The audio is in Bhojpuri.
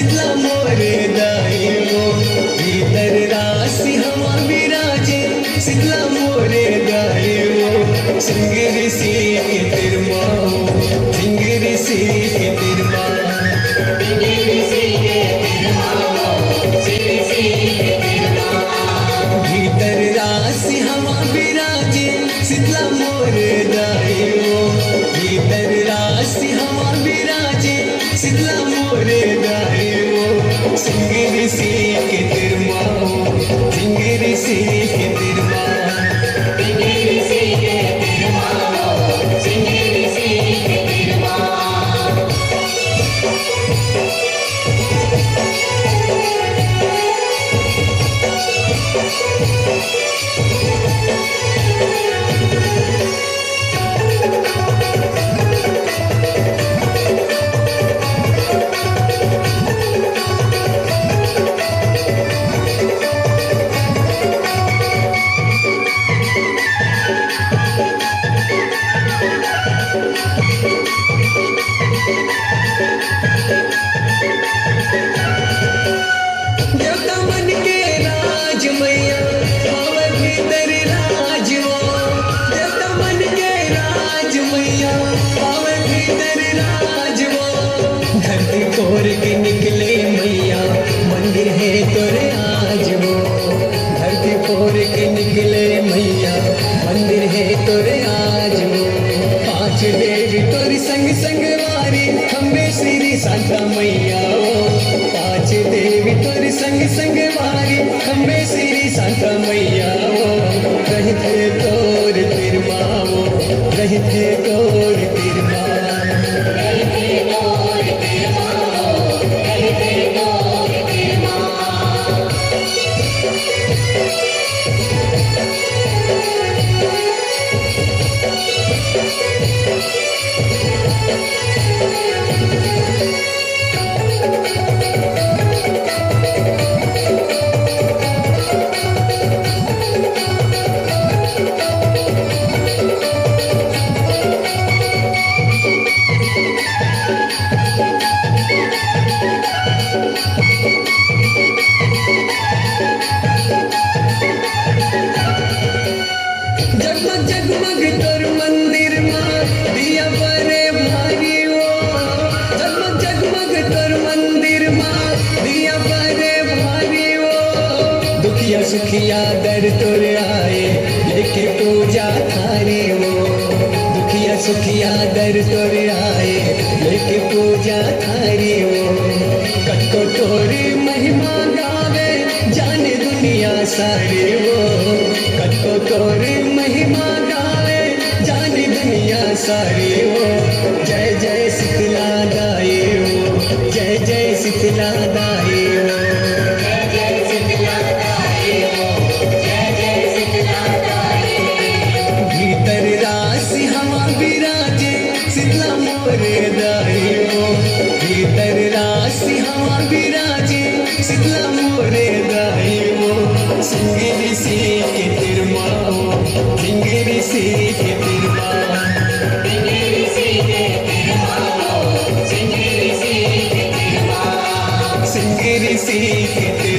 शीतला मोरे दाई वो भीतर राशि हवा विराजे शीतला मोरे दाई वो सिंगरी सी के तिरमा सिंगरी सी के तिरमा भीतर राशि हवा विराजे शीतला मोरे दाई वो भीतर राशि हवा विराजे शीतला मोरे दाई वो सिंगरी सी के तिरमा सिंगरी सी के तिरमा देवता मन के राज मैया पावे भीतर राज वो देवता मन के राज मैया पावे भीतर राज वो धरती कोर के निकले मैया मंदिर है तोरे आज वो धरती कोर के निकले मैया मंदिर है तोरे आज वो पांच देवी तोरी संग संग वारी हमें श्री शांता मैया पांच देवी तोरी संग संग वारी हमें श्री शांता मैया रहते तोर तिरमा रहते तोर तिरमा जगमग जगमग तोर मंदिर माँ दिया बरे भारी वो जगमग जगमग तोर मंदिर माँ दिया बरे भारी वो दुखिया सुखिया दर तोर आए लेके पूजा थारी वो दुखिया सुखिया दर तोर आए लेके पूजा थारी वो कटको तोरी महिमा गावे जाने दुनिया सारी वो कटको तोरी महिमा गावे जाने दुनिया सारी वो जय जय शीतला दाई वो जय जय शीतला दाई वो भीतर राशि हवा विराजे शीतला मोरे दाई वो भीतर राशि हवा विराजे शीतला मोरे दाई वो सिंगरी सी के तिरमा सिंगरी सी के तिरमा सिंगरी सी के तिरमा